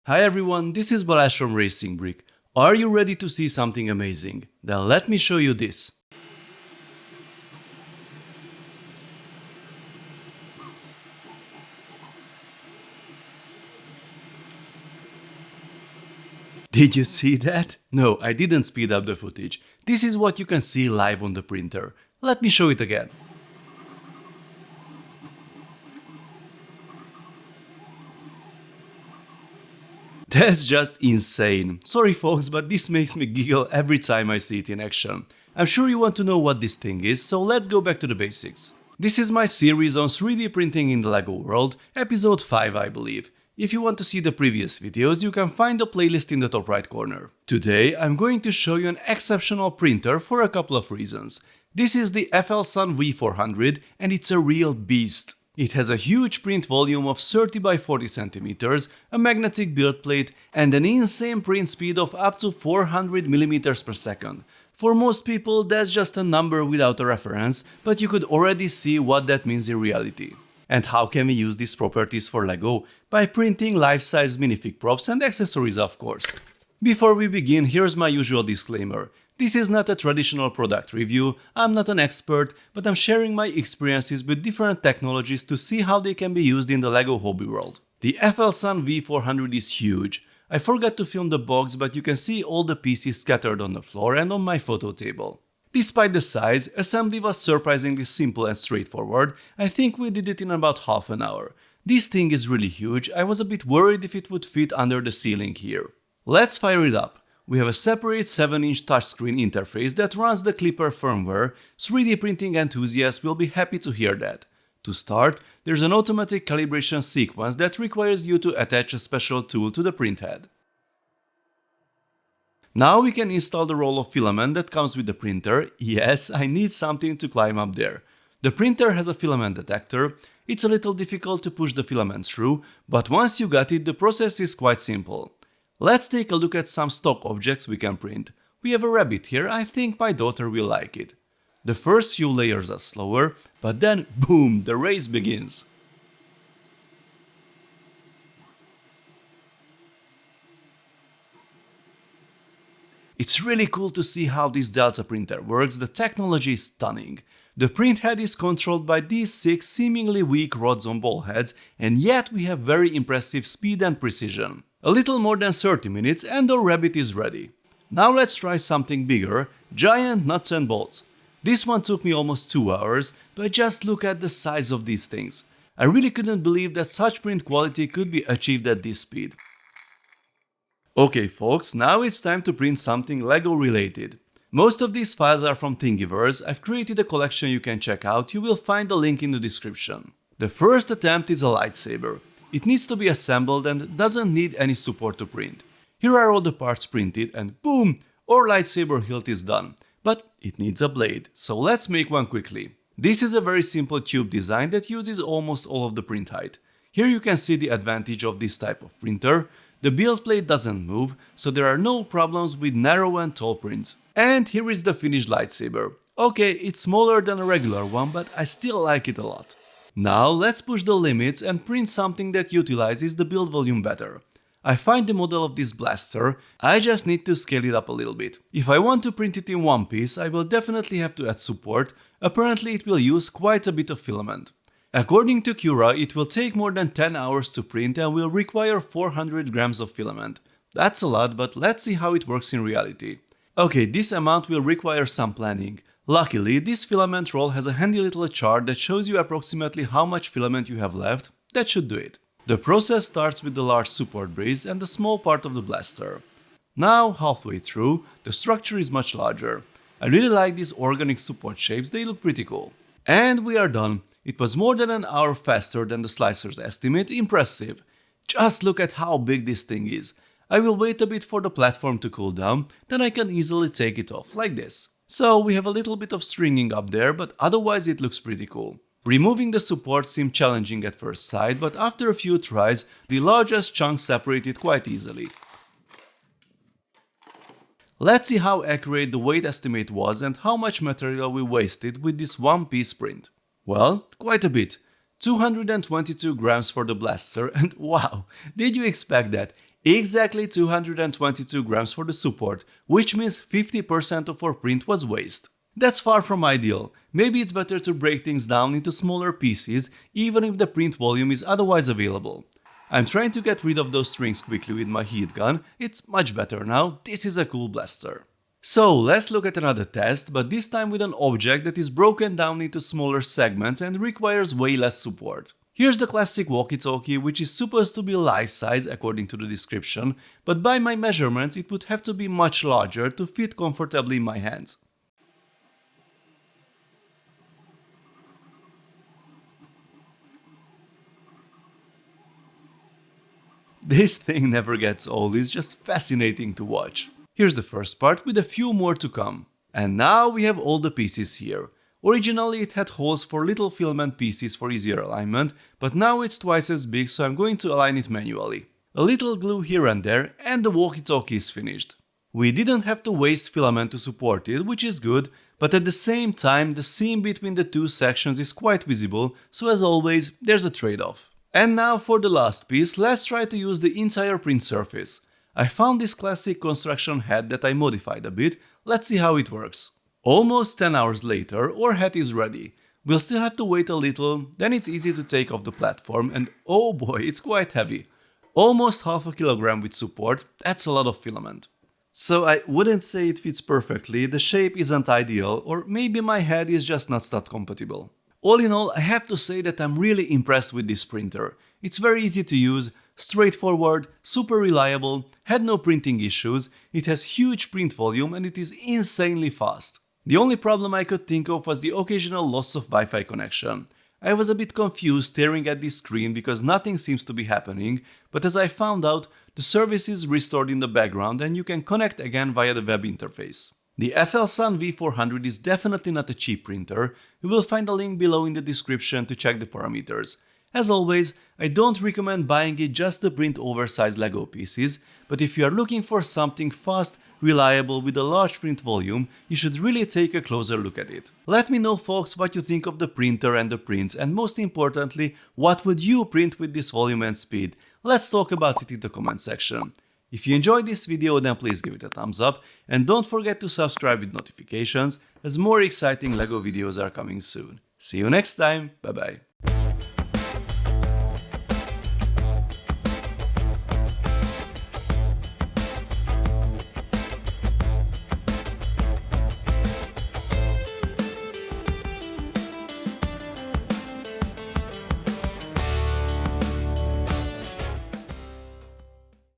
Hi everyone, this is Balázs from RacingBrick. Are you ready to see something amazing? Then let me show you this. Did you see that? No, I didn't speed up the footage. This is what you can see live on the printer. Let me show it again. That's just insane. Sorry folks, but this makes me giggle every time I see it in action. I'm sure you want to know what this thing is, so let's go back to the basics. This is my series on 3D printing in the LEGO world, episode 5 I believe. If you want to see the previous videos, you can find the playlist in the top right corner. Today I'm going to show you an exceptional printer for a couple of reasons. This is the FLSUN V400 and it's a real beast. It has a huge print volume of 30 by 40 cm, a magnetic build plate, and an insane print speed of up to 400 mm per second. For most people, that's just a number without a reference, but you could already see what that means in reality. And how can we use these properties for LEGO? By printing life-size minifig props and accessories, of course. Before we begin, here's my usual disclaimer. This is not a traditional product review, I'm not an expert, but I'm sharing my experiences with different technologies to see how they can be used in the LEGO hobby world. The FLSUN V400 is huge. I forgot to film the box, but you can see all the pieces scattered on the floor and on my photo table. Despite the size, assembly was surprisingly simple and straightforward. I think we did it in about half an hour. This thing is really huge, I was a bit worried if it would fit under the ceiling here. Let's fire it up. We have a separate 7-inch touchscreen interface that runs the Clipper firmware. 3D printing enthusiasts will be happy to hear that. To start, there's an automatic calibration sequence that requires you to attach a special tool to the printhead. Now we can install the roll of filament that comes with the printer. Yes, I need something to climb up there. The printer has a filament detector. It's a little difficult to push the filament through, but once you got it, the process is quite simple. Let's take a look at some stock objects we can print. We have a rabbit here, I think my daughter will like it. The first few layers are slower, but then boom, the race begins. It's really cool to see how this Delta printer works, the technology is stunning. The printhead is controlled by these 6 seemingly weak rods on ball heads, and yet we have very impressive speed and precision. A little more than 30 minutes and our rabbit is ready. Now let's try something bigger, giant nuts and bolts. This one took me almost 2 hours, but just look at the size of these things. I really couldn't believe that such print quality could be achieved at this speed. Okay folks, now it's time to print something LEGO related. Most of these files are from Thingiverse. I've created a collection you can check out, you will find the link in the description. The first attempt is a lightsaber. It needs to be assembled and doesn't need any support to print. Here are all the parts printed and boom, our lightsaber hilt is done. But it needs a blade, so let's make one quickly. This is a very simple tube design that uses almost all of the print height. Here you can see the advantage of this type of printer. The build plate doesn't move, so there are no problems with narrow and tall prints. And here is the finished lightsaber. Okay, it's smaller than a regular one, but I still like it a lot. Now let's push the limits and print something that utilizes the build volume better. I find the model of this blaster, I just need to scale it up a little bit. If I want to print it in one piece, I will definitely have to add support. Apparently it will use quite a bit of filament. According to Cura, it will take more than 10 hours to print and will require 400 grams of filament. That's a lot, but let's see how it works in reality. Okay, this amount will require some planning. Luckily, this filament roll has a handy little chart that shows you approximately how much filament you have left. That should do it. The process starts with the large support brace and the small part of the blaster. Now, halfway through, the structure is much larger. I really like these organic support shapes, they look pretty cool. And we are done. It was more than an hour faster than the slicer's estimate, impressive. Just look at how big this thing is. I will wait a bit for the platform to cool down, then I can easily take it off, like this. So we have a little bit of stringing up there, but otherwise it looks pretty cool. Removing the support seemed challenging at first sight, but after a few tries, the largest chunk separated quite easily. Let's see how accurate the weight estimate was and how much material we wasted with this one-piece print. Well, quite a bit. 222 grams for the blaster and wow, did you expect that? Exactly 222 grams for the support, which means 50% of our print was waste. That's far from ideal. Maybe it's better to break things down into smaller pieces, even if the print volume is otherwise available. I'm trying to get rid of those strings quickly with my heat gun. It's much better now. This is a cool blaster. So let's look at another test, but this time with an object that is broken down into smaller segments and requires way less support. Here's the classic walkie-talkie, which is supposed to be life-size according to the description, but by my measurements it would have to be much larger to fit comfortably in my hands. This thing never gets old, it's just fascinating to watch. Here's the first part with a few more to come. And now we have all the pieces here. Originally it had holes for little filament pieces for easier alignment, but now it's twice as big, so I'm going to align it manually. A little glue here and there, and the walkie-talkie is finished. We didn't have to waste filament to support it, which is good, but at the same time the seam between the two sections is quite visible, so as always there's a trade-off. And now for the last piece, let's try to use the entire print surface. I found this classic construction hat that I modified a bit, let's see how it works. Almost 10 hours later, our hat is ready. We'll still have to wait a little, then it's easy to take off the platform, and oh boy, it's quite heavy. Almost half a kilogram with support, that's a lot of filament. So I wouldn't say it fits perfectly, the shape isn't ideal, or maybe my head is just not stud compatible. All in all, I have to say that I'm really impressed with this printer. It's very easy to use, straightforward, super reliable, had no printing issues, it has huge print volume and it is insanely fast. The only problem I could think of was the occasional loss of Wi-Fi connection. I was a bit confused staring at this screen because nothing seems to be happening, but as I found out, the service is restored in the background and you can connect again via the web interface. The FLSUN V400 is definitely not a cheap printer. You will find a link below in the description to check the parameters. As always, I don't recommend buying it just to print oversized Lego pieces, but if you are looking for something fast, reliable with a large print volume, you should really take a closer look at it. Let me know folks what you think of the printer and the prints, and most importantly, what would you print with this volume and speed? Let's talk about it in the comment section. If you enjoyed this video, then please give it a thumbs up and don't forget to subscribe with notifications as more exciting Lego videos are coming soon. See you next time, bye bye.